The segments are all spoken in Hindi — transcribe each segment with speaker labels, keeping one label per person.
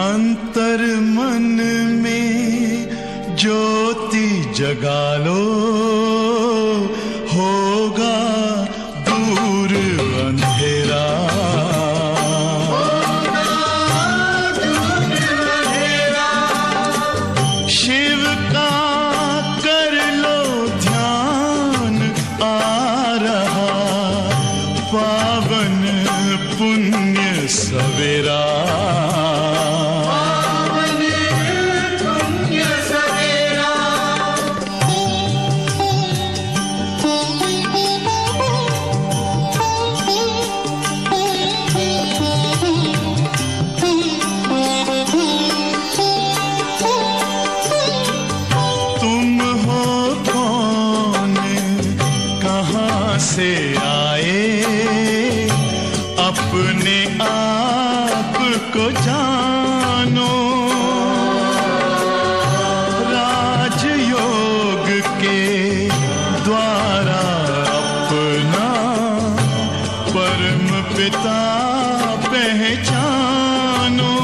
Speaker 1: अंतर मन में ज्योति जगा लो, होगा दूर अंधेरा। शिव का कर लो ध्यान, आ रहा पावन पुण्य सवेरा। से आए अपने आप को जानो, राजयोग के द्वारा अपना परम पिता पहचानो।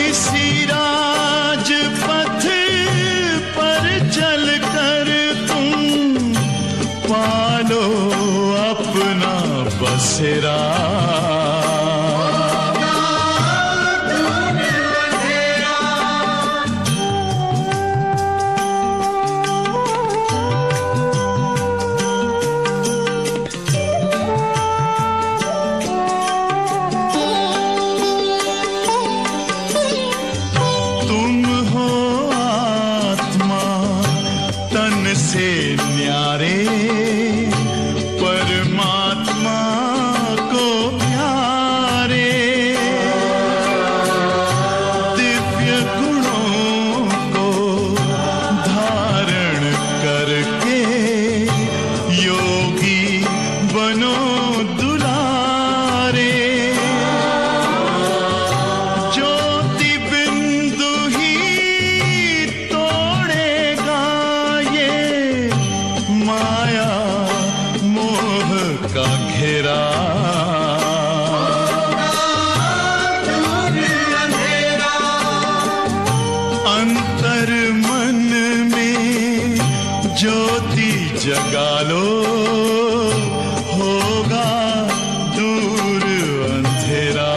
Speaker 1: इसी राजपथ पर चलकर पालो अपना बसेरा। तुम हो आत्मा तन से न्यारे, परमात्मा को प्यारे। दिव्य गुणों को धारण करके योगी बनो दुलारे। ज्योति बिंदु ही तोड़ेगा ये माया का घेरा। अंतर मन में ज्योति जगा लो, होगा दूर अंधेरा।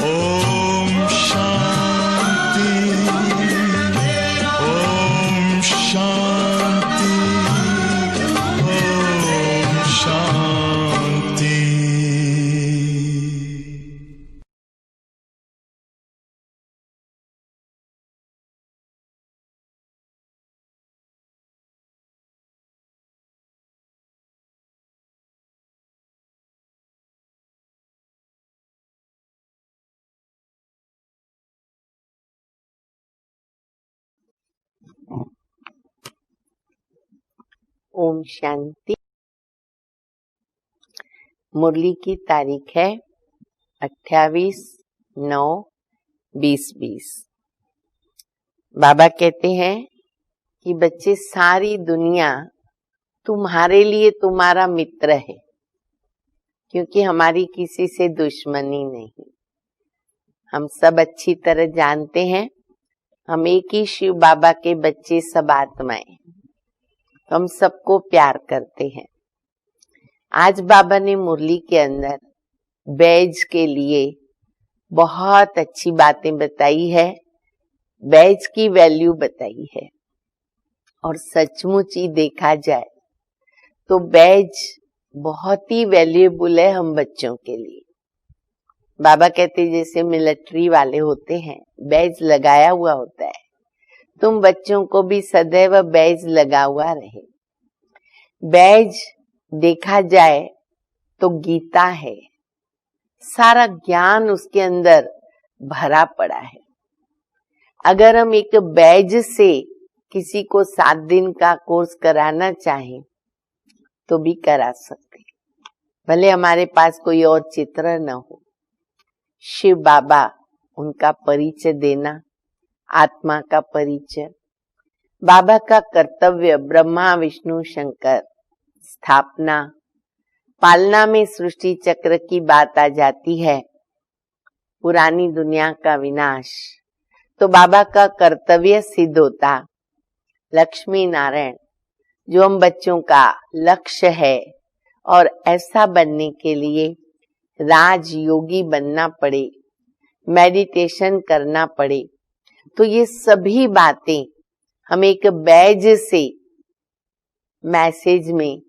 Speaker 1: ओम शांति, ओम शांति, ओम शांति।
Speaker 2: ओम शांति। मुरली की तारीख है 28/9/2020। बाबा कहते हैं कि बच्चे, सारी दुनिया तुम्हारे लिए तुम्हारा मित्र है, क्योंकि हमारी किसी से दुश्मनी नहीं। हम सब अच्छी तरह जानते हैं हम एक ही शिव बाबा के बच्चे, सब आत्माएं। हम सबको प्यार करते हैं। आज बाबा ने मुरली के अंदर बैज के लिए बहुत अच्छी बातें बताई है, बैज की वैल्यू बताई है। और सचमुच ही देखा जाए तो बैज बहुत ही वैल्यूएबल है हम बच्चों के लिए। बाबा कहते जैसे मिलिट्री वाले होते हैं, बैज लगाया हुआ होता है, तुम बच्चों को भी सदैव बैज लगा हुआ रहे। बैज देखा जाए तो गीता है, सारा ज्ञान उसके अंदर भरा पड़ा है। अगर हम एक बैज से किसी को 7 दिन का कोर्स कराना चाहें तो भी करा सकते, भले हमारे पास कोई और चित्र न हो। शिव बाबा, उनका परिचय देना, आत्मा का परिचय। बाबा का कर्तव्य ब्रह्मा विष्णु शंकर स्थापना, पालना में सृष्टि चक्र की बात आ जाती है, पुरानी दुनिया का विनाश, तो बाबा का कर्तव्य सिद्ध होता। लक्ष्मी नारायण जो हम बच्चों का लक्ष्य है और ऐसा बनने के लिए राजयोगी बनना पड़े, मेडिटेशन करना पड़े, तो ये सभी बातें हम एक बैज से मैसेज में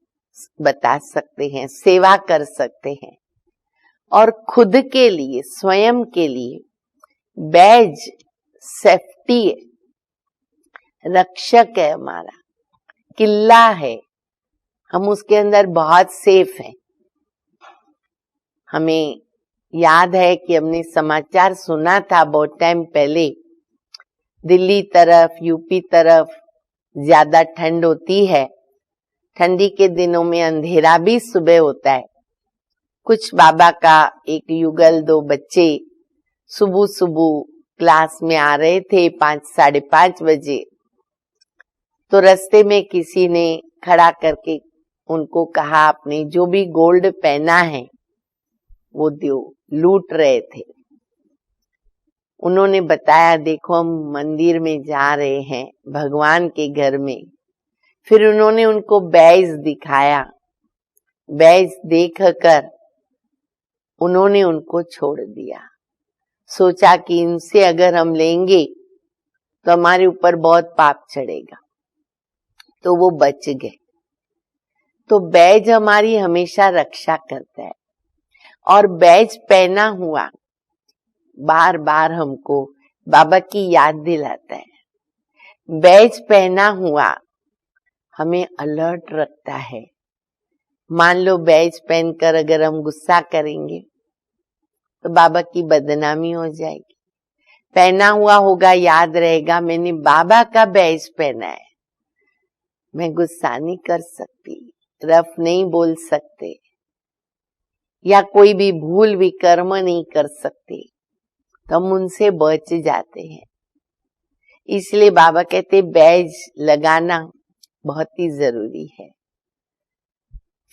Speaker 2: बता सकते हैं, सेवा कर सकते हैं। और खुद के लिए, स्वयं के लिए बैज सेफ्टी है, रक्षक है, हमारा किला है, हम उसके अंदर बहुत सेफ हैं। हमें याद है कि हमने समाचार सुना था बहुत टाइम पहले, दिल्ली तरफ, यूपी तरफ ज्यादा ठंड होती है, ठंडी के दिनों में अंधेरा भी सुबह होता है। कुछ बाबा का एक युगल 2 बच्चे सुबह सुबह क्लास में आ रहे थे 5, 5:30 बजे, तो रास्ते में किसी ने खड़ा करके उनको कहा आपने जो भी गोल्ड पहना है वो दो, लूट रहे थे। उन्होंने बताया देखो हम मंदिर में जा रहे हैं, भगवान के घर में। फिर उन्होंने उनको बैज दिखाया, बैज देखकर उन्होंने उनको छोड़ दिया। सोचा कि इनसे अगर हम लेंगे तो हमारे ऊपर बहुत पाप चढ़ेगा, तो वो बच गए। तो बैज हमारी हमेशा रक्षा करता है और बैज पहना हुआ बार बार हमको बाबा की याद दिलाता है। बैज पहना हुआ हमें अलर्ट रखता है। मान लो बैज पहनकर अगर हम गुस्सा करेंगे तो बाबा की बदनामी हो जाएगी। पहना हुआ होगा, याद रहेगा मैंने बाबा का बैज पहना है, मैं गुस्सा नहीं कर सकती, रफ नहीं बोल सकते, या कोई भी भूल विकर्म नहीं कर सकते, तो हम उनसे बच जाते हैं। इसलिए बाबा कहते बैज लगाना बहुत ही जरूरी है।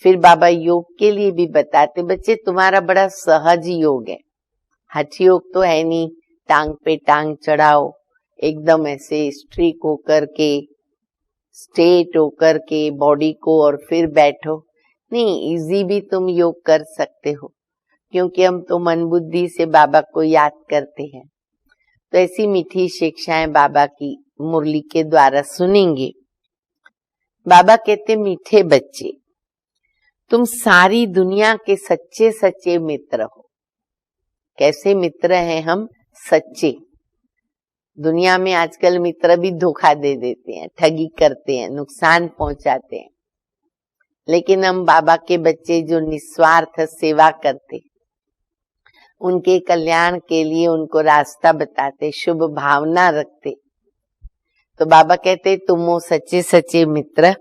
Speaker 2: फिर बाबा योग के लिए भी बताते, बच्चे तुम्हारा बड़ा सहज योग है, हठ योग तो है नहीं, टांग पे टांग चढ़ाओ, एकदम ऐसे स्ट्रीक होकर के, स्ट्रेट होकर के बॉडी को और फिर बैठो। नहीं, इजी भी तुम योग कर सकते हो, क्योंकि हम तो मन बुद्धि से बाबा को याद करते हैं। तो ऐसी मीठी शिक्षाएं बाबा की मुरली के द्वारा सुनेंगे। बाबा कहते मीठे बच्चे तुम सारी दुनिया के सच्चे सच्चे मित्र हो। कैसे मित्र हैं हम? सच्चे। दुनिया में आजकल मित्र भी धोखा दे देते हैं, ठगी करते हैं, नुकसान पहुंचाते हैं, लेकिन हम बाबा के बच्चे जो निस्वार्थ सेवा करते, उनके कल्याण के लिए उनको रास्ता बताते, शुभ भावना रखते, तो बाबा कहते तुम हो सच्चे सच्चे मित्र।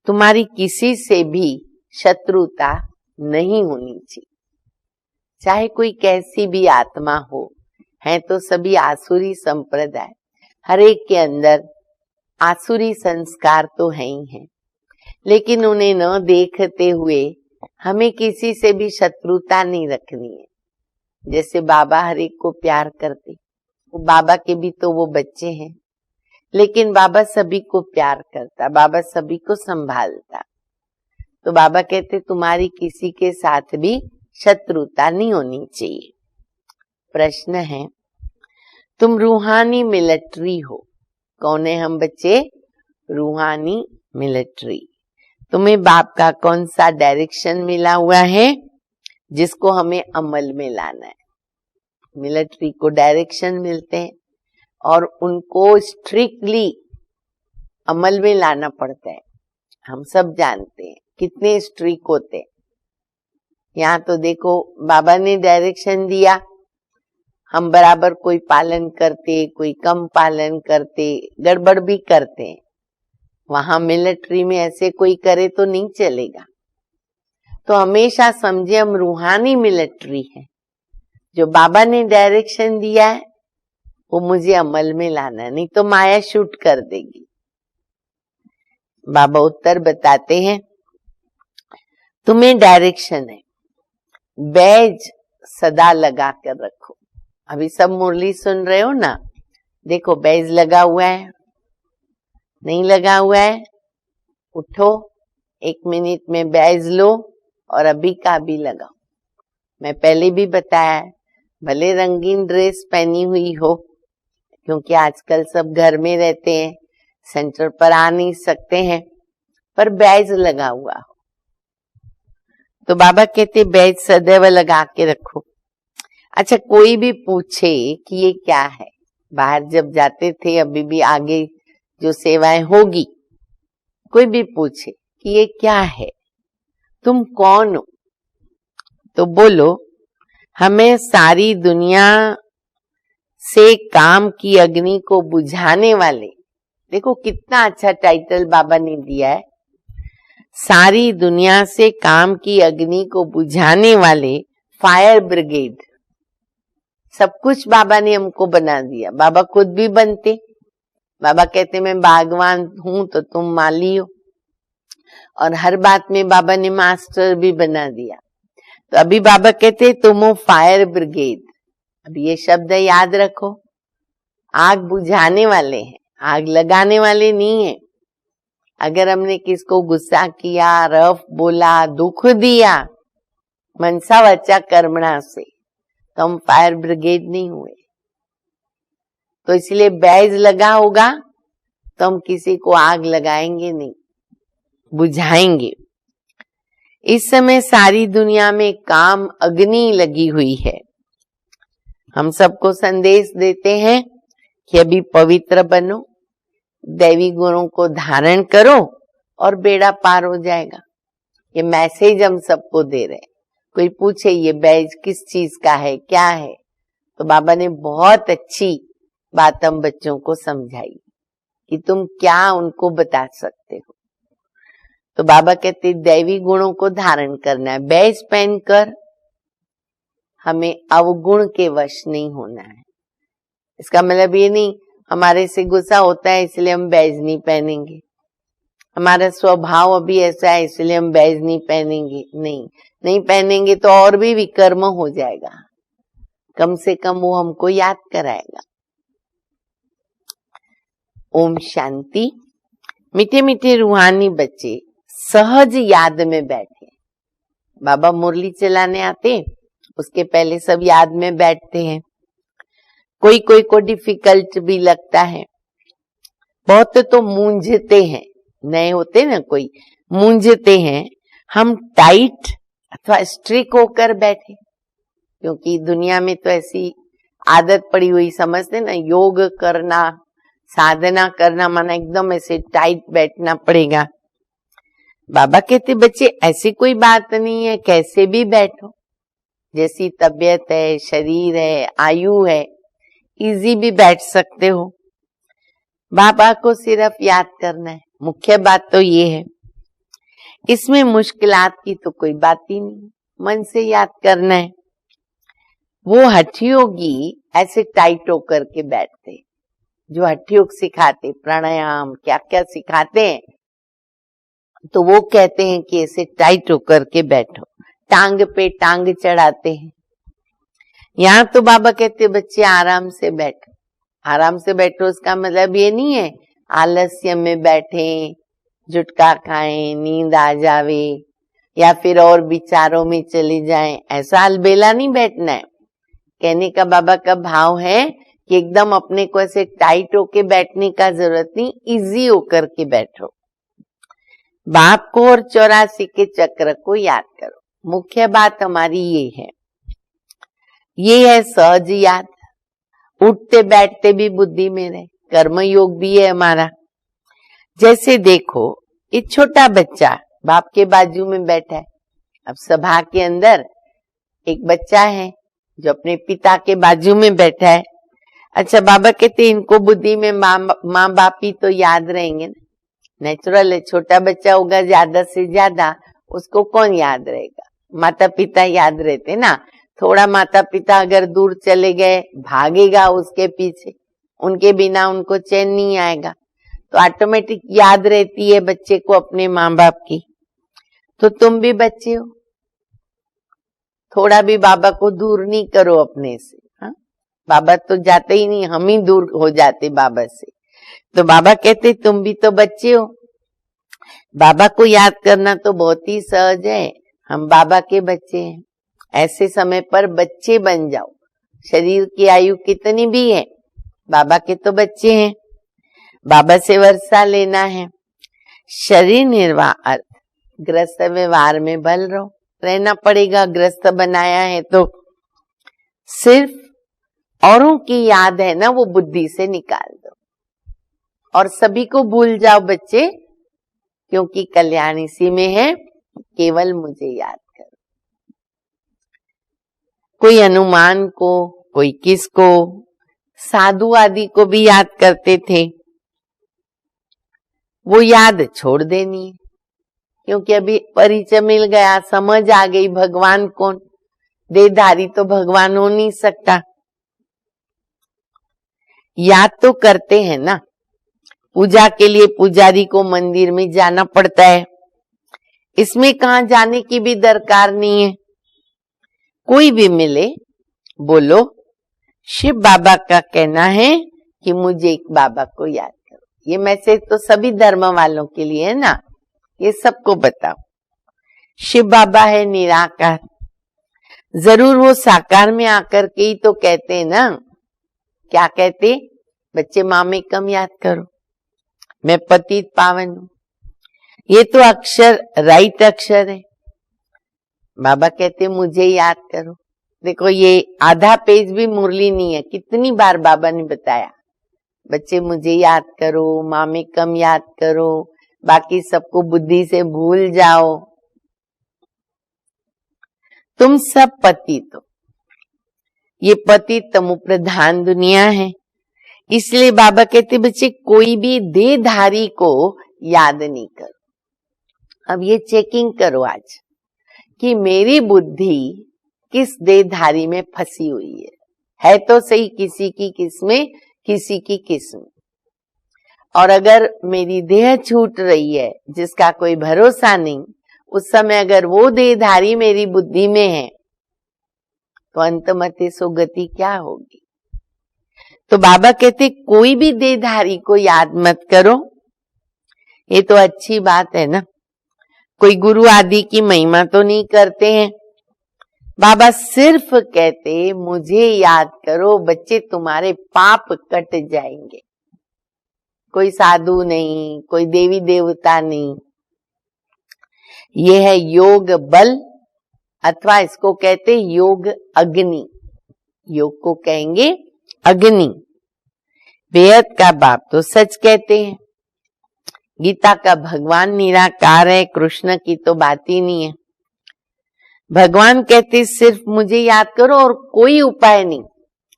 Speaker 2: तुम्हारी किसी से भी शत्रुता नहीं होनी चाहिए, चाहे कोई कैसी भी आत्मा हो। हैं तो सभी आसुरी संप्रदाय, हर एक के अंदर आसुरी संस्कार तो है ही हैं, लेकिन उन्हें न देखते हुए हमें किसी से भी शत्रुता नहीं रखनी है। जैसे बाबा हर एक को प्यार करते, वो बाबा के भी तो वो बच्चे हैं, लेकिन बाबा सभी को प्यार करता, बाबा सभी को संभालता। तो बाबा कहते तुम्हारी किसी के साथ भी शत्रुता नहीं होनी चाहिए। प्रश्न है, तुम रूहानी मिलिट्री हो। कौन है हम बच्चे? रूहानी मिलिट्री। तुम्हें बाप का कौन सा डायरेक्शन मिला हुआ है जिसको हमें अमल में लाना है? मिलिट्री को डायरेक्शन मिलते हैं और उनको स्ट्रिक्टली अमल में लाना पड़ता है। हम सब जानते हैं कितने स्ट्रिक्ट होते हैं। यहाँ तो देखो बाबा ने डायरेक्शन दिया, हम बराबर कोई पालन करते, कोई कम पालन करते, गड़बड़ भी करते हैं। वहां मिलिट्री में ऐसे कोई करे तो नहीं चलेगा। तो हमेशा समझे हम रूहानी मिलिट्री है, जो बाबा ने डायरेक्शन दिया है वो मुझे अमल में लाना है, नहीं तो माया शूट कर देगी। बाबा उत्तर बताते हैं, तुम्हें डायरेक्शन है, बैज सदा लगा कर रखो। अभी सब मुरली सुन रहे हो ना, देखो बैज लगा हुआ है, नहीं लगा हुआ है, उठो 1 मिनट में बैज लो और अभी का अभी लगाओ। मैं पहले भी बताया है, भले रंगीन ड्रेस पहनी हुई हो, क्योंकि आजकल सब घर में रहते हैं, सेंटर पर आ नहीं सकते हैं, पर बैज लगा हुआ हो। तो बाबा कहते बैज सदैव लगा के रखो। अच्छा, कोई भी पूछे कि ये क्या है, बाहर जब जाते थे, अभी भी आगे जो सेवाएं होगी, कोई भी पूछे कि ये क्या है, तुम कौन हो, तो बोलो हमें सारी दुनिया से काम की अग्नि को बुझाने वाले, देखो कितना अच्छा टाइटल बाबा ने दिया है, सारी दुनिया से काम की अग्नि को बुझाने वाले फायर ब्रिगेड। सब कुछ बाबा ने हमको बना दिया। बाबा खुद भी बनते, बाबा कहते मैं बागवान हूं तो तुम माली हो, और हर बात में बाबा ने मास्टर भी बना दिया। तो अभी बाबा कहते तुम हो फायर ब्रिगेड। अभी ये शब्द याद रखो, आग बुझाने वाले हैं, आग लगाने वाले नहीं है। अगर हमने किसको गुस्सा किया, रफ बोला, दुख दिया मनसा वचा कर्मणा से, तो हम फायर ब्रिगेड नहीं हुए। तो इसलिए बैज लगा होगा तो हम किसी को आग लगाएंगे नहीं, बुझाएंगे। इस समय सारी दुनिया में काम अग्नि लगी हुई है। हम सबको संदेश देते हैं कि अभी पवित्र बनो, दैवी गुणों को धारण करो और बेड़ा पार हो जाएगा। ये मैसेज हम सबको दे रहे हैं। कोई पूछे ये बैज किस चीज का है, क्या है, तो बाबा ने बहुत अच्छी बात हम बच्चों को समझाई कि तुम क्या उनको बता सकते हो। तो बाबा कहते दैवी गुणों को धारण करना है। बैज पहनकर हमें अवगुण के वश नहीं होना है। इसका मतलब ये नहीं हमारे से गुस्सा होता है इसलिए हम बैज नहीं पहनेंगे, हमारा स्वभाव अभी ऐसा है इसलिए हम बैज नहीं पहनेंगे। नहीं पहनेंगे तो और भी विकर्म हो जाएगा, कम से कम वो हमको याद कराएगा। ओम शांति। मीठे मीठे रूहानी बच्चे सहज याद में बैठे। बाबा मुरली चलाने आते, उसके पहले सब याद में बैठते हैं। कोई को डिफिकल्ट भी लगता है, बहुत तो मूंझते हैं, नए होते ना, कोई मूंझते हैं। हम टाइट अथवा स्ट्रिक होकर बैठे, क्योंकि दुनिया में तो ऐसी आदत पड़ी हुई, समझते ना, योग करना, साधना करना माना एकदम ऐसे टाइट बैठना पड़ेगा। बाबा कहते बच्चे ऐसी कोई बात नहीं है, कैसे भी बैठो, जैसी तबीयत है, शरीर है, आयु है, इजी भी बैठ सकते हो। बाबा को सिर्फ याद करना है, मुख्य बात तो ये है। इसमें मुश्किलात की तो कोई बात ही नहीं, मन से याद करना है। वो हठ योगी ऐसे टाइट होकर के बैठते, जो हठ योग सिखाते, प्राणायाम क्या क्या सिखाते हैं, तो वो कहते हैं कि ऐसे टाइट होकर के बैठो, टांग पे टांग चढ़ाते हैं। यहाँ तो बाबा कहते बच्चे आराम से बैठो। आराम से बैठो इसका मतलब ये नहीं है आलस्य में बैठे, जुटका खाएं, नींद आ जावे या फिर और विचारों में चले जाएं, ऐसा अलबेला नहीं बैठना है। कहने का बाबा का भाव है कि एकदम अपने को ऐसे टाइट होके बैठने का जरूरत नहीं, इजी होकर के बैठो। बाप को और 84 के चक्र को याद करो। मुख्य बात हमारी ये है सहज याद। उठते बैठते भी बुद्धि में रहे, कर्म योग भी है हमारा। जैसे देखो ये छोटा बच्चा बाप के बाजू में बैठा है। अब सभा के अंदर एक बच्चा है जो अपने पिता के बाजू में बैठा है। अच्छा, बाबा कहते इनको बुद्धि में माँ बाप ही तो याद रहेंगे ना, नेचुरल है। छोटा बच्चा होगा ज्यादा से ज्यादा, उसको कौन याद रहेगा, माता पिता याद रहते ना। थोड़ा माता पिता अगर दूर चले गए, भागेगा उसके पीछे, उनके बिना उनको चैन नहीं आएगा। तो ऑटोमेटिक याद रहती है बच्चे को अपने माँ बाप की। तो तुम भी बच्चे हो, थोड़ा भी बाबा को दूर नहीं करो अपने से। हाँ, बाबा तो जाते ही नहीं, हम ही दूर हो जाते बाबा से। तो बाबा कहते तुम भी तो बच्चे हो, बाबा को याद करना तो बहुत ही सहज है, हम बाबा के बच्चे हैं। ऐसे समय पर बच्चे बन जाओ, शरीर की आयु कितनी भी है, बाबा के तो बच्चे हैं, बाबा से वर्षा लेना है। शरीर निर्वाह अर्थ ग्रस्त व्यवहार में बल रहो, रहना पड़ेगा, ग्रस्त बनाया है तो सिर्फ औरों की याद है ना, वो बुद्धि से निकाल दो और सभी को भूल जाओ बच्चे, क्योंकि कल्याण इसी में है, केवल मुझे याद करो। कोई हनुमान को, कोई किसको, साधु आदि को भी याद करते थे, वो याद छोड़ देनी है, क्योंकि अभी परिचय मिल गया, समझ आ गई भगवान कौन, देहधारी तो भगवान हो नहीं सकता। याद तो करते हैं ना, पूजा के लिए पुजारी को मंदिर में जाना पड़ता है, इसमें कहाँ जाने की भी दरकार नहीं है। कोई भी मिले बोलो शिव बाबा का कहना है कि मुझे एक बाबा को याद करो। ये मैसेज तो सभी धर्म वालों के लिए है ना, ये सबको बताओ। शिव बाबा है निराकार, जरूर वो साकार में आकर के ही तो कहते हैं ना, क्या कहते बच्चे, माँ में कम याद करो, मैं पतित पावन हूं। ये तो अक्षर राइट अक्षर है, बाबा कहते मुझे याद करो। देखो ये आधा पेज भी मुरली नहीं है, कितनी बार बाबा ने बताया, बच्चे मुझे याद करो, माँ में कम याद करो, बाकी सबको बुद्धि से भूल जाओ। तुम सब पतित हो, ये पतित तमो प्रधान दुनिया है, इसलिए बाबा कहते बच्चे कोई भी देहधारी को याद नहीं करो। अब ये चेकिंग करो आज कि मेरी बुद्धि किस देहधारी में फंसी हुई है तो सही, किसी की किसमें, किसी की किसमें। और अगर मेरी देह छूट रही है जिसका कोई भरोसा नहीं, उस समय अगर वो देहधारी मेरी बुद्धि में है तो अंतमते सुगति क्या होगी। तो बाबा कहते कोई भी देहधारी को याद मत करो। ये तो अच्छी बात है ना, कोई गुरु आदि की महिमा तो नहीं करते हैं, बाबा सिर्फ कहते मुझे याद करो बच्चे, तुम्हारे पाप कट जाएंगे। कोई साधु नहीं, कोई देवी देवता नहीं, ये है योग बल, अथवा इसको कहते योग अग्नि, योग को कहेंगे अग्नि। बेहद का बाप तो सच कहते हैं, गीता का भगवान निराकार है, कृष्ण की तो बात ही नहीं है। भगवान कहते सिर्फ मुझे याद करो और कोई उपाय नहीं।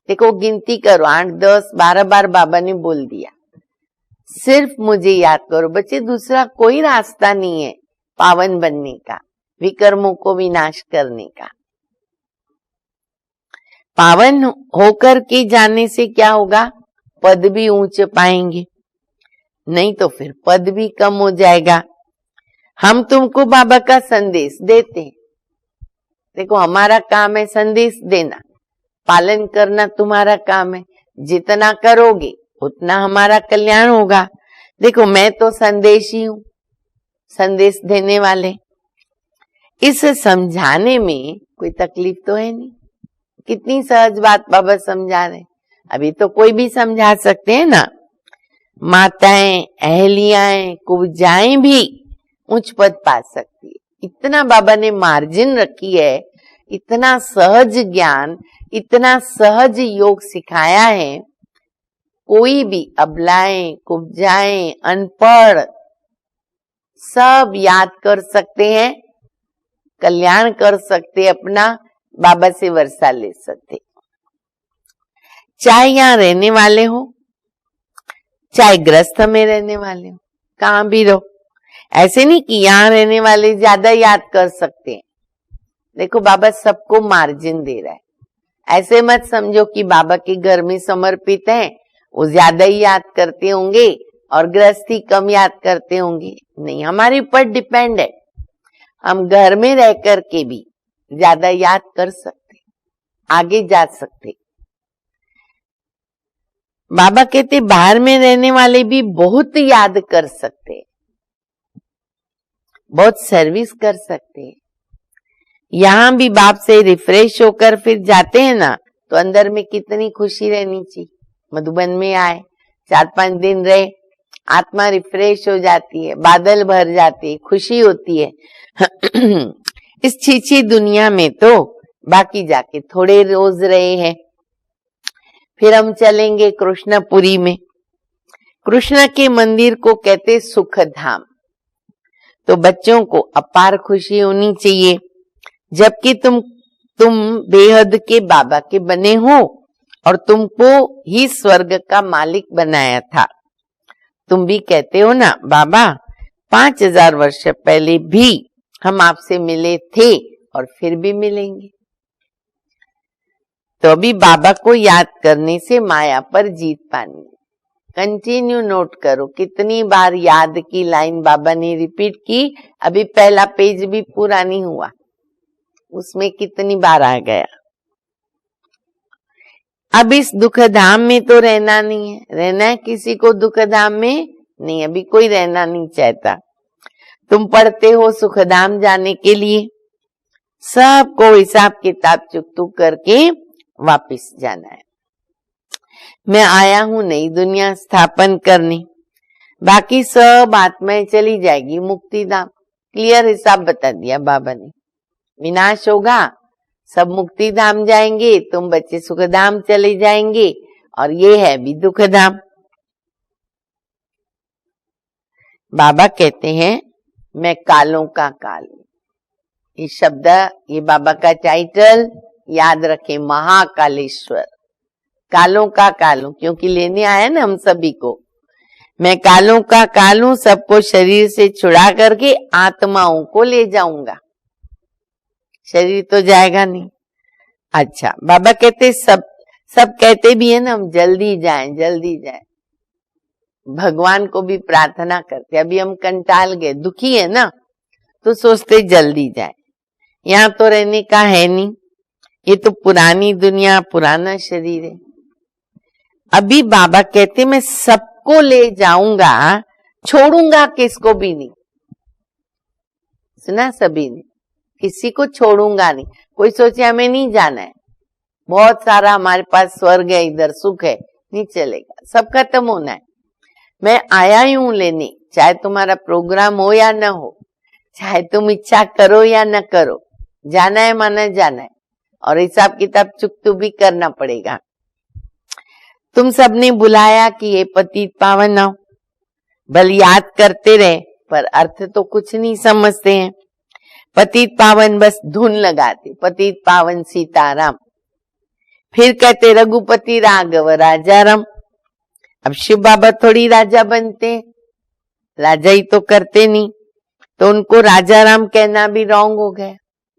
Speaker 2: देखो गिनती करो, 8, 10, 12 बार बाबा ने बोल दिया, सिर्फ मुझे याद करो बच्चे, दूसरा कोई रास्ता नहीं है पावन बनने का, विकर्मों को विनाश करने का। पावन होकर के जाने से क्या होगा, पद भी ऊंचे पाएंगे, नहीं तो फिर पद भी कम हो जाएगा। हम तुमको बाबा का संदेश देते हैं, देखो हमारा काम है संदेश देना, पालन करना तुम्हारा काम है, जितना करोगे उतना हमारा कल्याण होगा। देखो मैं तो संदेशी हूं, संदेश देने वाले, इस समझाने में कोई तकलीफ तो है नहीं। कितनी सहज बात बाबा समझा रहे, अभी तो कोई भी समझा सकते हैं ना। माताएं, अहलियाएं, कुब्जाएं भी उच्च पद पा सकती है, इतना बाबा ने मार्जिन रखी है, इतना सहज ज्ञान, इतना सहज योग सिखाया है। कोई भी अबलाएं, कुब्जाएं, अनपढ़ सब याद कर सकते हैं, कल्याण कर सकते, अपना बाबा से वर्षा ले सकते। चाहे यहाँ रहने वाले हो, चाहे ग्रस्त में रहने वाले हो, कहाँ भी रहो। ऐसे नहीं कि यहाँ रहने वाले ज्यादा याद कर सकते हैं, देखो बाबा सबको मार्जिन दे रहा है। ऐसे मत समझो कि बाबा के घर में समर्पित हैं, वो ज्यादा ही याद करते होंगे और गृहस्थी कम याद करते होंगे, नहीं, हमारे ऊपर डिपेंड है। हम घर में रह कर के भी ज्यादा याद कर सकते, आगे जा सकते। बाबा कहते बाहर में रहने वाले भी बहुत याद कर सकते, बहुत सर्विस कर सकते। यहां भी बाप से रिफ्रेश होकर फिर जाते हैं ना, तो अंदर में कितनी खुशी रहनी चाहिए। मधुबन में आए, 4-5 दिन रहे, आत्मा रिफ्रेश हो जाती है, बादल भर जाती है, खुशी होती है। इस छीछी दुनिया में तो बाकी जाके थोड़े रोज रहे हैं, फिर हम चलेंगे कृष्णपुरी में। कृष्ण के मंदिर को कहते सुख धाम। तो बच्चों को अपार खुशी होनी चाहिए, जबकि तुम बेहद के बाबा के बने हो और तुमको ही स्वर्ग का मालिक बनाया था। तुम भी कहते हो ना, बाबा 5000 वर्ष पहले भी हम आपसे मिले थे और फिर भी मिलेंगे। तो अभी बाबा को याद करने से माया पर जीत पानी। कंटिन्यू नोट करो कितनी बार याद की लाइन बाबा ने रिपीट की। अभी पहला पेज भी पूरा नहीं हुआ, उसमें कितनी बार आ गया। अब इस दुख धाम में तो रहना नहीं है, रहना है किसी को दुख धाम में नहीं, अभी कोई रहना नहीं चाहता। तुम पढ़ते हो सुख धाम जाने के लिए, सबको हिसाब किताब चुकतू करके वापिस जाना है। मैं आया हूं नई दुनिया स्थापन करने, बाकी सब आत्माएं चली जाएगी मुक्ति धाम। क्लियर हिसाब बता दिया बाबा ने। विनाश होगा, सब मुक्ति धाम जाएंगे, तुम बच्चे सुख धाम चले जाएंगे, और ये है भी दुख धाम। बाबा कहते हैं मैं कालों का काल हूं। ये शब्द, ये बाबा का टाइटल याद रखें, महाकालेश्वर। कालों का काल हूं, क्योंकि लेने आया ना हम सभी को। मैं कालों का काल हूं, सबको शरीर से छुड़ा करके आत्माओं को ले जाऊंगा, शरीर तो जाएगा नहीं। अच्छा, बाबा कहते सब कहते भी है ना, हम जल्दी जाएं जल्दी जाएं। भगवान को भी प्रार्थना करते, अभी हम कंटाल गए, दुखी है ना, तो सोचते जल्दी जाए। यहाँ तो रहने का है नहीं, ये तो पुरानी दुनिया, पुराना शरीर है। अभी बाबा कहते मैं सबको ले जाऊंगा, छोड़ूंगा किसको भी नहीं। सुना सभी ने, किसी को छोड़ूंगा नहीं। कोई सोचे हमें नहीं जाना है, बहुत सारा हमारे पास स्वर्ग है, इधर सुख है, नहीं चलेगा, सब खत्म होना है। मैं आया ही हूं लेने, चाहे तुम्हारा प्रोग्राम हो या न हो, चाहे तुम इच्छा करो या न करो, जाना है माना जाना है, और हिसाब किताब चुकतू भी करना पड़ेगा। तुम सबने बुलाया कि ये पतित पावन आओ, भल याद करते रहे पर अर्थ तो कुछ नहीं समझते हैं। पतित पावन बस धुन लगाते, पतित पावन सीताराम, फिर कहते रघुपति राघव राजाराम। अब शिव बाबा थोड़ी राजा बनते, राजा ही तो करते नहीं, तो उनको राजा राम कहना भी रॉन्ग हो गया,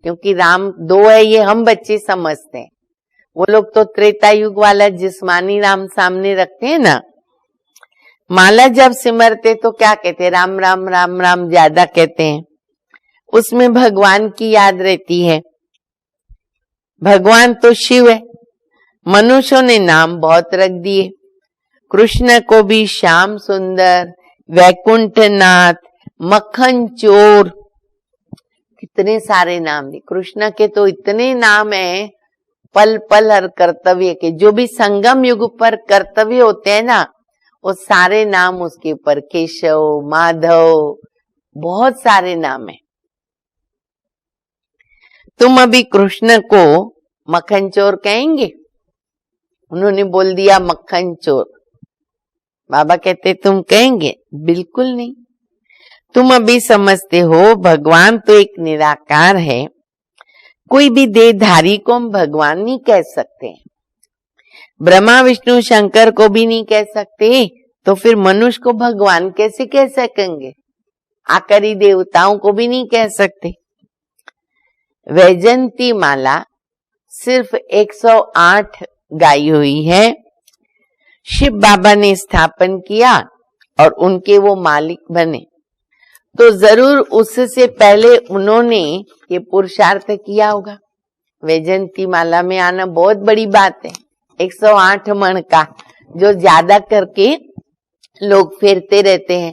Speaker 2: क्योंकि राम 2 है, ये हम बच्चे समझते हैं। वो लोग तो त्रेता युग वाला जिस्मानी राम सामने रखते हैं ना। माला जब सिमरते तो क्या कहते, राम राम राम राम ज्यादा कहते हैं, उसमें भगवान की याद रहती है। भगवान तो शिव है, मनुष्यों ने नाम बहुत रख दिए। कृष्ण को भी श्याम सुंदर, वैकुंठनाथ, मक्खन चोर, कितने सारे नाम दिए। कृष्ण के तो इतने नाम हैं, पल पल हर कर्तव्य के, जो भी संगम युग पर कर्तव्य होते हैं ना, वो सारे नाम उसके ऊपर, केशव, माधव, बहुत सारे नाम है। तुम अभी कृष्ण को मक्खन चोर कहेंगे? उन्होंने बोल दिया मक्खन चोर। बाबा कहते तुम कहेंगे? बिल्कुल नहीं। तुम अभी समझते हो भगवान तो एक निराकार है, कोई भी देहधारी को हम भगवान नहीं कह सकते, ब्रह्मा विष्णु शंकर को भी नहीं कह सकते, तो फिर मनुष्य को भगवान कैसे कह सकेंगे? आकरी देवताओं को भी नहीं कह सकते। वैजंती माला सिर्फ 108 गाई हुई है, शिव बाबा ने स्थापन किया और उनके वो मालिक बने। तो जरूर उससे पहले उन्होंने ये पुरुषार्थ किया होगा। वैजयंती माला में आना बहुत बड़ी बात है। 108 मण का जो ज्यादा करके लोग फेरते रहते हैं,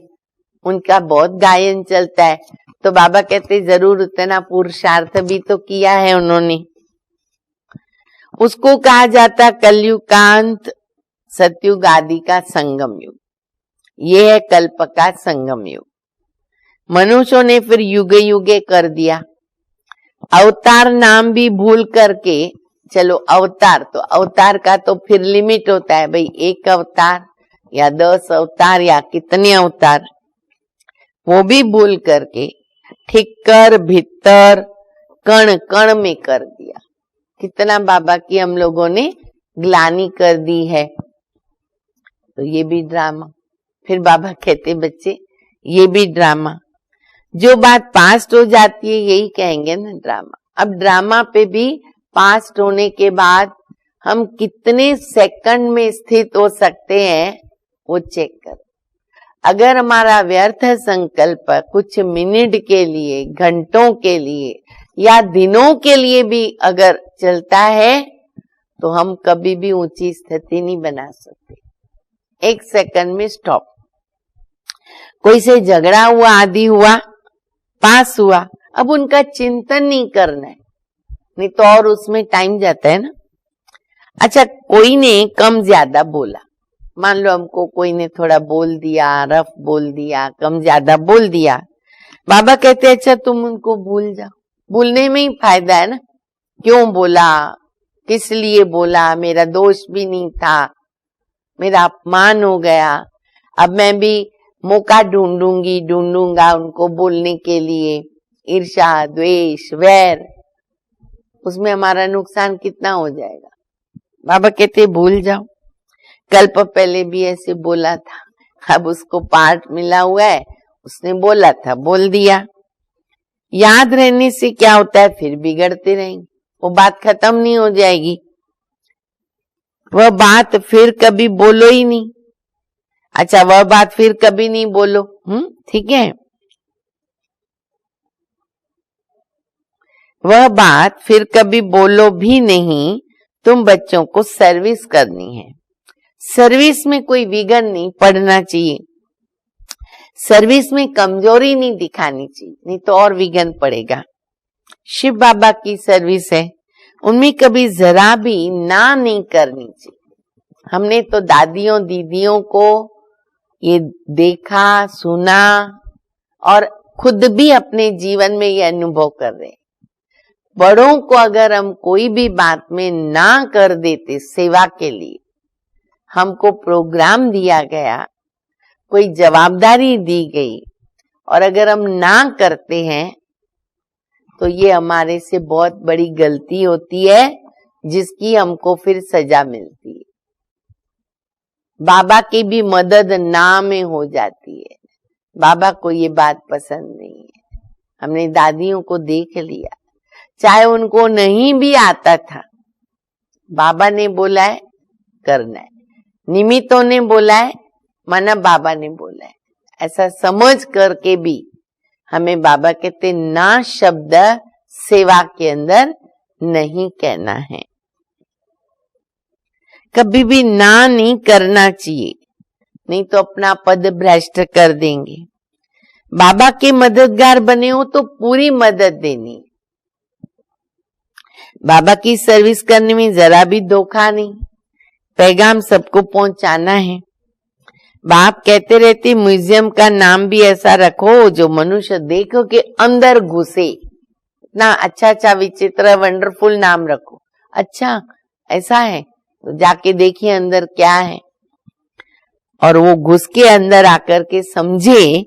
Speaker 2: उनका बहुत गायन चलता है। तो बाबा कहते जरूर उतना पुरुषार्थ भी तो किया है उन्होंने। उसको कहा जाता कलयुग का अंत, सतयुग आदि का संगम युग। ये है कल्प का संगम युग। मनुष्यों ने फिर युगे युगे कर दिया। अवतार नाम भी भूल करके, चलो अवतार, तो अवतार का तो फिर लिमिट होता है भाई, 1 अवतार या 10 अवतार या कितने अवतार, वो भी भूल करके ठिक्कर भीतर कण कण में कर दिया। कितना बाबा की हम लोगों ने ग्लानि कर दी है। तो ये भी ड्रामा। फिर बाबा कहते बच्चे ये भी ड्रामा। जो बात पास्ट हो जाती है यही कहेंगे ना ड्रामा। अब ड्रामा पे भी पास्ट होने के बाद हम कितने सेकंड में स्थित हो सकते हैं वो चेक कर। अगर हमारा व्यर्थ संकल्प कुछ मिनट के लिए, घंटों के लिए या दिनों के लिए भी अगर चलता है तो हम कभी भी ऊंची स्थिति नहीं बना सकते। 1 सेकंड में स्टॉप। कोई से झगड़ा हुआ, आदि हुआ, पास हुआ, अब उनका चिंतन नहीं करना है, नहीं तो और उसमें टाइम जाता है ना। अच्छा, कोई ने कम ज्यादा बोला, मान लो हमको कोई ने थोड़ा बोल दिया, रफ बोल दिया, कम ज्यादा बोल दिया। बाबा कहते अच्छा तुम उनको भूल जाओ। भूलने में ही फायदा है ना। क्यों बोला, किस लिए बोला, मेरा दोष भी नहीं था, मेरा अपमान हो गया। अब मैं भी मौका ढूंढूंगा उनको बोलने के लिए। ईर्ष्या, द्वेष, वैर, उसमें हमारा नुकसान कितना हो जाएगा। बाबा कहते भूल जाओ। कल्प पहले भी ऐसे बोला था, अब उसको पार्ट मिला हुआ है, उसने बोला था, बोल दिया। याद रहने से क्या होता है, फिर बिगड़ते रहेंगे, वो बात खत्म नहीं हो जाएगी। वह बात फिर कभी बोलो ही नहीं। अच्छा, वह बात फिर कभी नहीं बोलो, ठीक है। वह बात फिर कभी बोलो भी नहीं। तुम बच्चों को सर्विस करनी है। सर्विस में कोई विघन नहीं पड़ना चाहिए। सर्विस में कमजोरी नहीं दिखानी चाहिए, नहीं तो और विघन पड़ेगा। शिव बाबा की सर्विस है, उनमें कभी जरा भी ना नहीं करनी चाहिए। हमने तो दादियों दीदियों को ये देखा, सुना और खुद भी अपने जीवन में ये अनुभव कर रहे हैं। बड़ों को अगर हम कोई भी बात में ना कर देते, सेवा के लिए हमको प्रोग्राम दिया गया, कोई जवाबदारी दी गई, और अगर हम ना करते हैं तो ये हमारे से बहुत बड़ी गलती होती है, जिसकी हमको फिर सजा मिलती है। बाबा की भी मदद ना में हो जाती है। बाबा को ये बात पसंद नहीं है। हमने दादियों को देख लिया, चाहे उनको नहीं भी आता था, बाबा ने बोला है करना है, निमित्तों ने बोला है माना बाबा ने बोला है, ऐसा समझ करके भी हमें बाबा कहते ना शब्द सेवा के अंदर नहीं कहना है। कभी भी ना नहीं करना चाहिए, नहीं तो अपना पद भ्रष्ट कर देंगे। बाबा के मददगार बने हो तो पूरी मदद देनी। बाबा की सर्विस करने में जरा भी धोखा नहीं, पैगाम सबको पहुंचाना है। बाप कहते रहते म्यूजियम का नाम भी ऐसा रखो जो मनुष्य देखो के अंदर घुसे। इतना अच्छा अच्छा विचित्र वंडरफुल नाम रखो। अच्छा ऐसा है तो जाके देखिए अंदर क्या है, और वो घुस के अंदर आकर के समझे,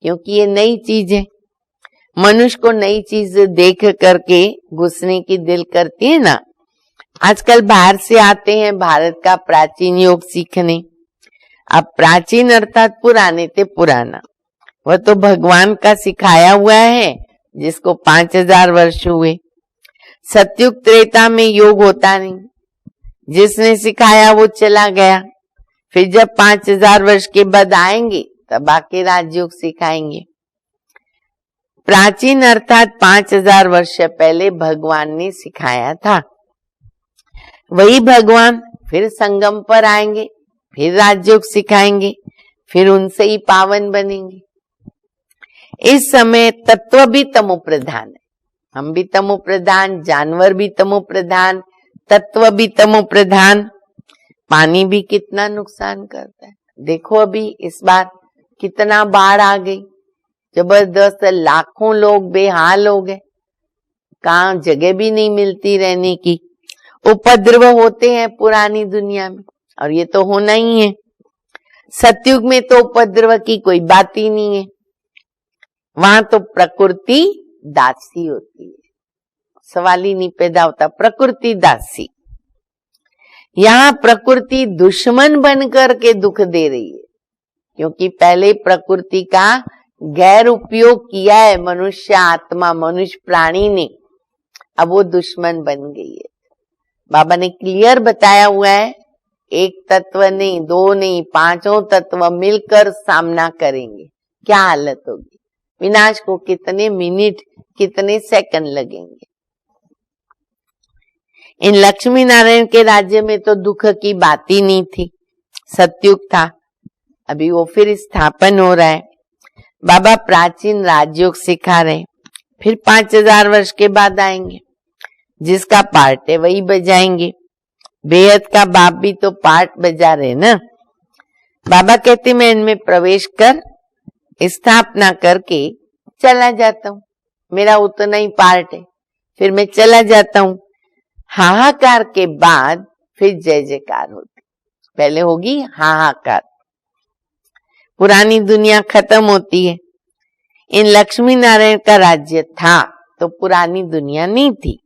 Speaker 2: क्योंकि ये नई चीज है। मनुष्य को नई चीज देख करके घुसने की दिल करती है ना। आजकल बाहर से आते हैं भारत का प्राचीन योग सीखने। अब प्राचीन अर्थात पुराने ते पुराना, वह तो भगवान का सिखाया हुआ है जिसको 5000 वर्ष हुए। सतयुग त्रेता में योग होता नहीं, जिसने सिखाया वो चला गया। फिर जब 5000 वर्ष के बाद आएंगे तब आके राजयोग सिखाएंगे। प्राचीन अर्थात 5000 वर्ष पहले भगवान ने सिखाया था। वही भगवान फिर संगम पर आएंगे, फिर राजयोग सिखाएंगे, फिर उनसे ही पावन बनेंगे। इस समय तत्व भी तमो प्रधान है, हम भी तमो प्रधान, जानवर भी तमो प्रधान, तत्व भी तमो प्रधान। पानी भी कितना नुकसान करता है। देखो अभी इस बार कितना बाढ़ आ गई, जबरदस्त, लाखों लोग बेहाल हो गए, कहाँ जगह भी नहीं मिलती रहने की। उपद्रव होते हैं पुरानी दुनिया में, और ये तो होना ही है। सतयुग में तो उपद्रव की कोई बात ही नहीं है, वहां तो प्रकृति दासी होती है, सवाल ही नहीं पैदा होता, प्रकृति दासी। यहाँ प्रकृति दुश्मन बनकर के दुख दे रही है, क्योंकि पहले प्रकृति का गैर उपयोग किया है मनुष्य आत्मा, मनुष्य प्राणी ने, अब वो दुश्मन बन गई है। बाबा ने क्लियर बताया हुआ है, एक तत्व नहीं, दो नहीं, पांचों तत्व मिलकर सामना करेंगे, क्या हालत होगी। विनाश को कितने मिनट, कितने सेकंड लगेंगे। इन लक्ष्मी नारायण के राज्य में तो दुख की बात ही नहीं थी, सतयुग था, अभी वो फिर स्थापन हो रहा है। बाबा प्राचीन राजयोग सिखा रहे, फिर 5000 वर्ष के बाद आएंगे, जिसका पार्ट है वही बजाएंगे। बेहद का बाप भी तो पार्ट बजा रहे ना। बाबा कहते मैं इनमें प्रवेश कर स्थापना करके चला जाता हूँ, मेरा उतना ही पार्ट है, फिर मैं चला जाता हूँ। हाहाकार के बाद फिर जय जयकार होती, पहले होगी हाहाकार, पुरानी दुनिया खत्म होती है। इन लक्ष्मी नारायण का राज्य था तो पुरानी दुनिया नहीं थी।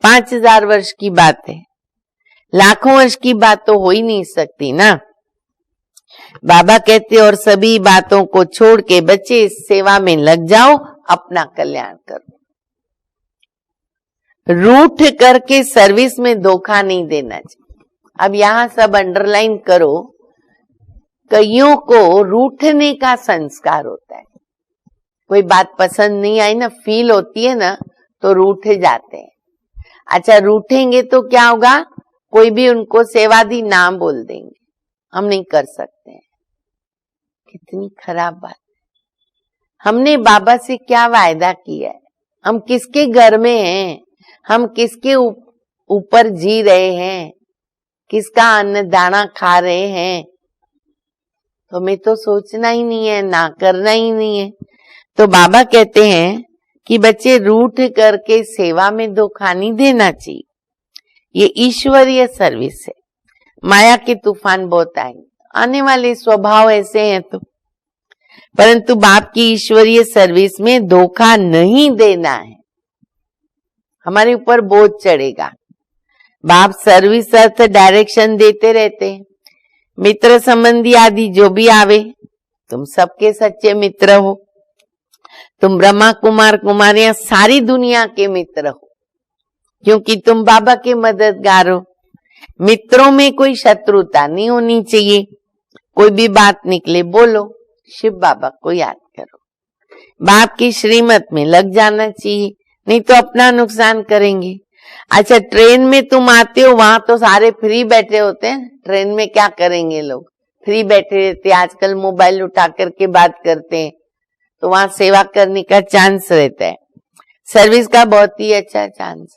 Speaker 2: 5000 वर्ष की बात है, लाखों वर्ष की बात तो हो ही नहीं सकती ना। बाबा कहते और सभी बातों को छोड़ के बच्चे इस सेवा में लग जाओ, अपना कल्याण करो। रूठ करके सर्विस में धोखा नहीं देना चाहिए। अब यहां सब अंडरलाइन करो, कईयों को रूठने का संस्कार होता है। कोई बात पसंद नहीं आई ना, फील होती है ना, तो रूठ जाते हैं। अच्छा, रूठेंगे तो क्या होगा, कोई भी उनको सेवादी नाम बोल देंगे, हम नहीं कर सकते हैं। कितनी खराब बात है। हमने बाबा से क्या वायदा किया है, हम किसके घर में हैं, हम किसके ऊपर जी रहे हैं, किसका अन्न दाना खा रहे हैं, तो हमें तो सोचना ही नहीं है, ना करना ही नहीं है। तो बाबा कहते हैं कि बच्चे रूठ करके सेवा में धोखा नहीं देना चाहिए, ये ईश्वरीय सर्विस है। माया के तूफान बहुत आएंगे, आने वाले स्वभाव ऐसे हैं तो, परंतु बाप की ईश्वरीय सर्विस में धोखा नहीं देना है। हमारे ऊपर बोझ चढ़ेगा। बाप सर्विस अर्थ डायरेक्शन देते रहते हैं। मित्र संबंधी आदि जो भी आवे, तुम सबके सच्चे मित्र हो, तुम ब्रह्मा कुमार कुमारियां सारी दुनिया के मित्र हो, क्योंकि तुम बाबा के मददगार हो। मित्रों में कोई शत्रुता नहीं होनी चाहिए, कोई भी बात निकले बोलो, शिव बाबा को याद करो, बाप की श्रीमत में लग जाना चाहिए, नहीं तो अपना नुकसान करेंगे। अच्छा, ट्रेन में तुम आते हो, वहां तो सारे फ्री बैठे होते हैं, ट्रेन में क्या करेंगे लोग, फ्री बैठे रहते, आजकल मोबाइल उठा करके बात करते हैं, तो वहां सेवा करने का चांस रहता है, सर्विस का बहुत ही अच्छा चांस।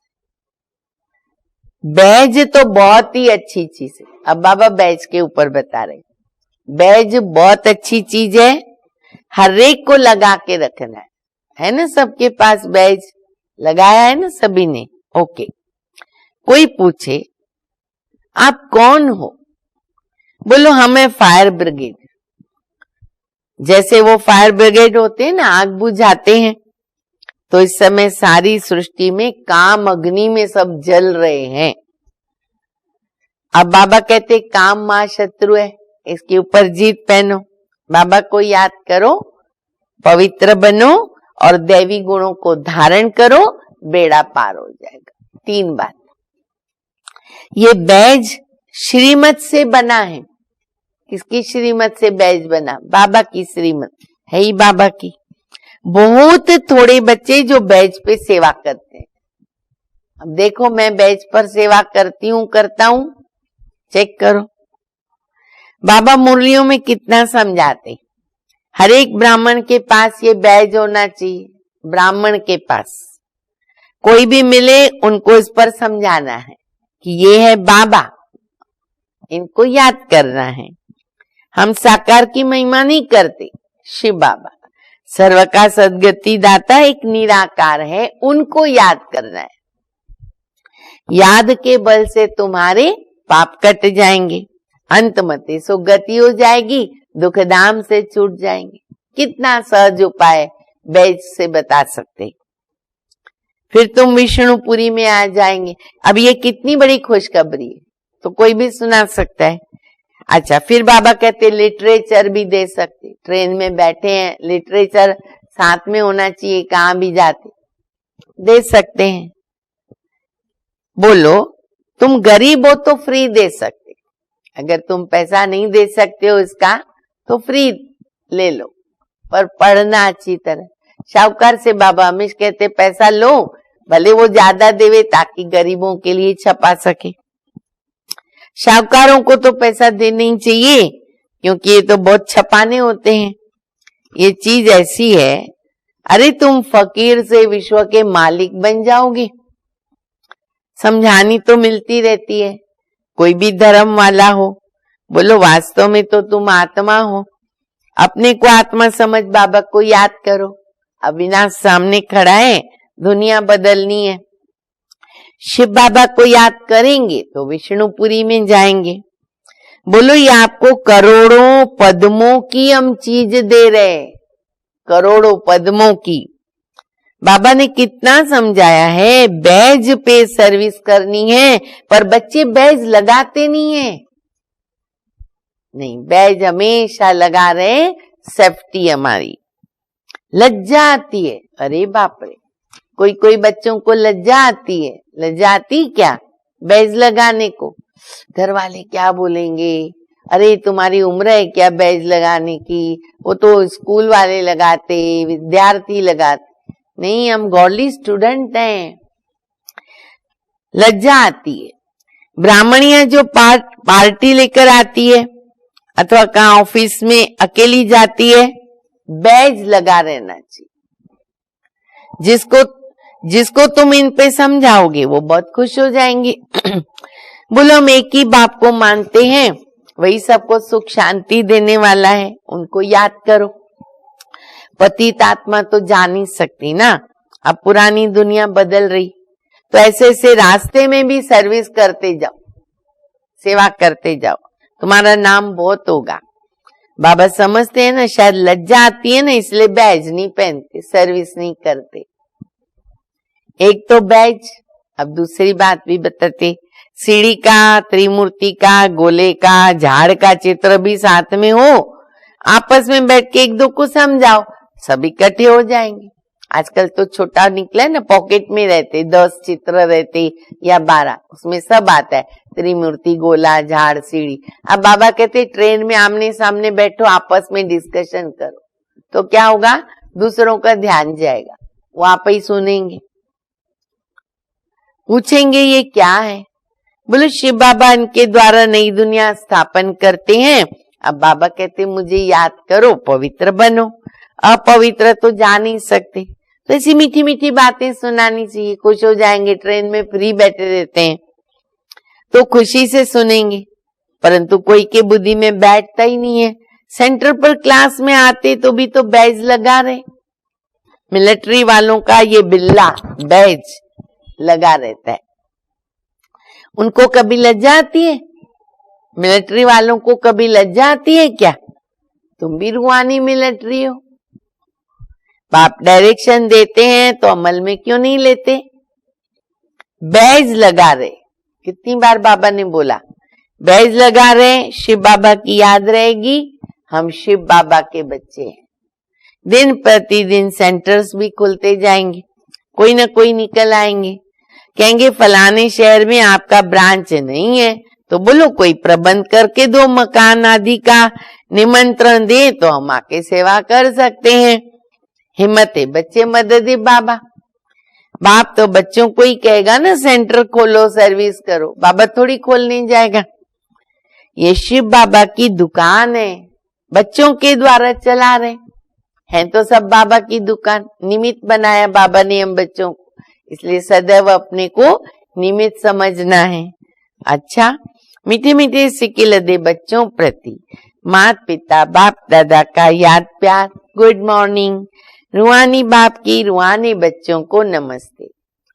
Speaker 2: बैज तो बहुत ही अच्छी चीज है। अब बाबा बैज के ऊपर बता रहे, बैज बहुत अच्छी चीज है, हर एक को लगा के रखना है ना। सबके पास बैज लगाया है ना सभी ने, ओके। कोई पूछे आप कौन हो, बोलो हमें फायर ब्रिगेड। जैसे वो फायर ब्रिगेड होते हैं ना, आग बुझाते हैं, तो इस समय सारी सृष्टि में काम अग्नि में सब जल रहे हैं। अब बाबा कहते काम मां शत्रु है, इसके ऊपर जीत पहनो, बाबा को याद करो, पवित्र बनो और दैवी गुणों को धारण करो, बेड़ा पार हो जाएगा। 3 बात। ये बैज श्रीमत से बना है। किसकी श्रीमत से बैज बना? बाबा की श्रीमत है ही बाबा की। बहुत थोड़े बच्चे जो बैच पे सेवा करते हैं। अब देखो मैं बैच पर सेवा करती हूँ, करता हूँ, चेक करो। बाबा मुरलियों में कितना समझाते, हर एक ब्राह्मण के पास ये बैज होना चाहिए। ब्राह्मण के पास कोई भी मिले उनको इस पर समझाना है कि ये है बाबा, इनको याद करना है। हम साकार की महिमा नहीं करते, शिव बाबा सर्व का सद्गति दाता एक निराकार है, उनको याद करना है। याद के बल से तुम्हारे पाप कट जाएंगे, अंत मते सो गति हो जाएगी, दुख धाम से छूट जाएंगे। कितना सहज उपाय बैज से बता सकते। फिर तुम विष्णुपुरी में आ जाएंगे। अब ये कितनी बड़ी खुशखबरी है, तो कोई भी सुना सकता है। अच्छा, फिर बाबा कहते लिटरेचर भी दे सकते। ट्रेन में बैठे हैं, लिटरेचर साथ में होना चाहिए, कहाँ भी जाते दे सकते हैं। बोलो तुम गरीब हो तो फ्री दे सकते, अगर तुम पैसा नहीं दे सकते हो इसका तो फ्री ले लो, पर पढ़ना अच्छी तरह। शाहूकार से बाबा हमेशा कहते पैसा लो, भले वो ज्यादा देवे ताकि गरीबों के लिए छपा सके। शाहूकारों को तो पैसा देना ही चाहिए, क्योंकि ये तो बहुत छपाने होते हैं। ये चीज ऐसी है, अरे तुम फकीर से विश्व के मालिक बन जाओगे। समझानी तो मिलती रहती है, कोई भी धर्म वाला हो। बोलो वास्तव में तो तुम आत्मा हो, अपने को आत्मा समझ बाबा को याद करो। अविनाश सामने खड़ा है, दुनिया बदलनी है। शिव बाबा को याद करेंगे तो विष्णुपुरी में जाएंगे। बोलो ये आपको करोड़ों पद्मों की हम चीज दे रहे, करोड़ों पद्मों की। बाबा ने कितना समझाया है, बैज पे सर्विस करनी है, पर बच्चे बैज लगाते नहीं है। नहीं, बैज हमेशा लगा रहे, सेफ्टी हमारी। लज्जा आती है, अरे बाप रे, कोई कोई बच्चों को लज्जा आती है। लज्जा आती क्या बैज लगाने को? घर वाले क्या बोलेंगे, अरे तुम्हारी उम्र है क्या बैज लगाने की, वो तो स्कूल वाले लगाते, विद्यार्थी लगाते। नहीं, हम गॉडली स्टूडेंट हैं। लज्जा आती है। ब्राह्मणियां जो पार्टी लेकर आती है अथवा कहाँ ऑफिस में अकेली जाती है, बैज लगा रहना चाहिए। जिसको तुम इन पे समझाओगे वो बहुत खुश हो जाएंगे। बोलो हम एक ही बाप को मानते हैं, वही सबको सुख शांति देने वाला है, उनको याद करो। पतित आत्मा तो जा नहीं सकती ना, अब पुरानी दुनिया बदल रही, तो ऐसे ऐसे रास्ते में भी सर्विस करते जाओ, सेवा करते जाओ, तुम्हारा नाम बहुत होगा। बाबा समझते हैं ना, शायद लज्जा आती है ना, इसलिए बैज नहीं पहनते, सर्विस नहीं करते। एक तो बैज, अब दूसरी बात भी बताते, सीढ़ी का, त्रिमूर्ति का, गोले का, झाड़ का चित्र भी साथ में हो, आपस में बैठ के एक दो को समझाओ, सब इकट्ठे हो जाएंगे। आजकल तो छोटा निकला है ना, पॉकेट में रहते 10 चित्र रहते या 12, उसमें सब आता है, त्रिमूर्ति, गोला, झाड़, सीढ़ी। अब बाबा कहते ट्रेन में आमने सामने बैठो, आपस में डिस्कशन करो, तो क्या होगा, दूसरों का ध्यान जाएगा, वो आप ही सुनेंगे, पूछेंगे ये क्या है। बोलो शिव बाबा इनके द्वारा नई दुनिया स्थापन करते हैं। अब बाबा कहते मुझे याद करो, पवित्र बनो। अपवित्र तो जा नहीं सकते, तो ऐसी मीठी मीठी बातें सुनानी चाहिए, खुश हो जाएंगे। ट्रेन में फ्री बैठे रहते हैं तो खुशी से सुनेंगे, परंतु कोई के बुद्धि में बैठता ही नहीं है। सेंटर पर क्लास में आते तो भी तो बैज लगा रहे, मिलिट्री वालों का ये बिल्ला बैज लगा रहता है। उनको कभी लज्जा आती है? मिलिट्री वालों को कभी लज्जा आती है क्या? तुम भी रूहानी मिलिट्री हो। बाप डायरेक्शन देते हैं तो अमल में क्यों नहीं लेते? बैज लगा रहे, कितनी बार बाबा ने बोला, बैज लगा रहे, शिव बाबा की याद रहेगी, हम शिव बाबा के बच्चे हैं। दिन प्रतिदिन सेंटर्स भी खुलते जाएंगे, कोई ना कोई निकल आएंगे, कहेंगे फलाने शहर में आपका ब्रांच नहीं है, तो बोलो कोई प्रबंध करके दो, मकान आदि का निमंत्रण दे तो हम आके सेवा कर सकते हैं। हिम्मत है बच्चे मदद है बाबा। बाप तो बच्चों को ही कहेगा ना सेंटर खोलो, सर्विस करो, बाबा थोड़ी खोलने जाएगा। ये शिव बाबा की दुकान है, बच्चों के द्वारा चला रहे हैं, तो सब बाबा की दुकान। निमित्त बनाया बाबा ने हम बच्चों को, इसलिए सदैव अपने को निमित्त समझना है। अच्छा, मीठे मीठे सिक्के दे बच्चों प्रति माता पिता बाप दादा का याद प्यार, गुड मॉर्निंग। रूहानी बाप की रूहानी बच्चों को नमस्ते।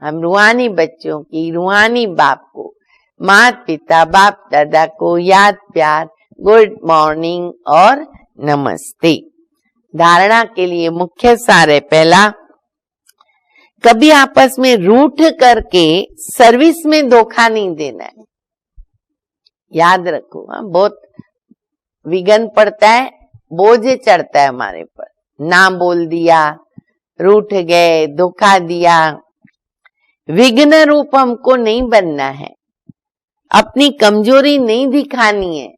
Speaker 2: हम रूहानी बच्चों की रूहानी बाप को, माता पिता बाप दादा को याद प्यार, गुड मॉर्निंग और नमस्ते। धारणा के लिए मुख्य सार है, पहला, कभी आपस में रूठ करके सर्विस में धोखा नहीं देना है। याद रखो, बहुत विघन पड़ता है, बोझ चढ़ता है हमारे पर। ना बोल दिया, रूठ गए, धोखा दिया। विघ्न रूप हमको नहीं बनना है, अपनी कमजोरी नहीं दिखानी है,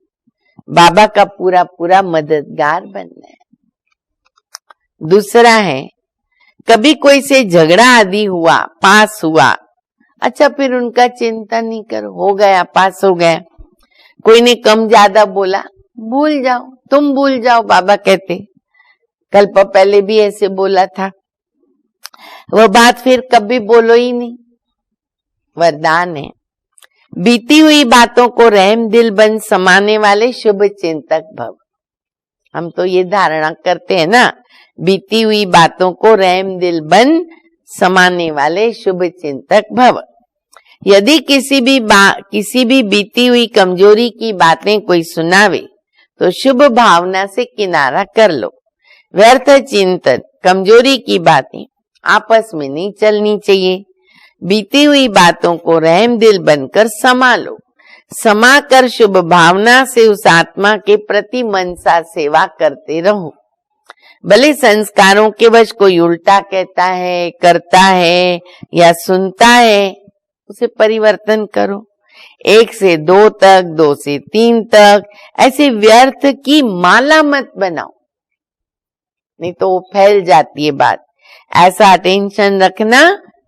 Speaker 2: बाबा का पूरा पूरा मददगार बनना है। दूसरा है, कभी कोई से झगड़ा आदि हुआ, पास हुआ, अच्छा फिर उनका चिंता नहीं करो, हो गया, पास हो गया। कोई ने कम ज्यादा बोला, भूल जाओ, तुम भूल जाओ। बाबा कहते कल्प पहले भी ऐसे बोला था, वह बात फिर कभी बोलो ही नहीं। वरदान है, बीती हुई बातों को रहम दिल बन समाने वाले शुभ चिंतक भव। हम तो ये धारणा करते हैं ना, बीती हुई बातों को रहम दिल बन समाने वाले शुभ चिंतक भव। यदि किसी भी बीती हुई कमजोरी की बातें कोई सुनावे तो शुभ भावना से किनारा कर लो। व्यर्थ चिंतन, कमजोरी की बातें आपस में नहीं चलनी चाहिए। बीती हुई बातों को रहम दिल बनकर समा लो। समा कर शुभ भावना से उस आत्मा के प्रति मनसा सेवा करते रहो। भले संस्कारों के वश कोई उल्टा कहता है, करता है या सुनता है, उसे परिवर्तन करो। 1 से 2 तक, 2 से 3 तक, ऐसे व्यर्थ की माला मत बनाओ, नहीं तो वो फैल जाती है बात। ऐसा टेंशन रखना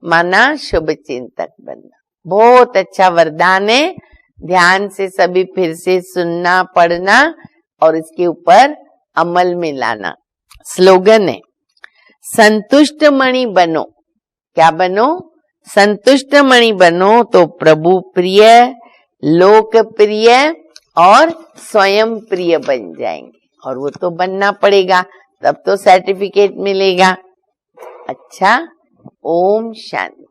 Speaker 2: माना शुभ चिंतक बनना। बहुत अच्छा वरदान है, ध्यान से सभी फिर से सुनना, पढ़ना और इसके ऊपर अमल में लाना। स्लोगन है, संतुष्ट मणि बनो। क्या बनो? संतुष्ट मणि बनो तो प्रभु प्रिय, लोकप्रिय और स्वयं प्रिय बन जाएंगे। और वो तो बनना पड़ेगा, तब तो सर्टिफिकेट मिलेगा। अच्छा, ओम शांति।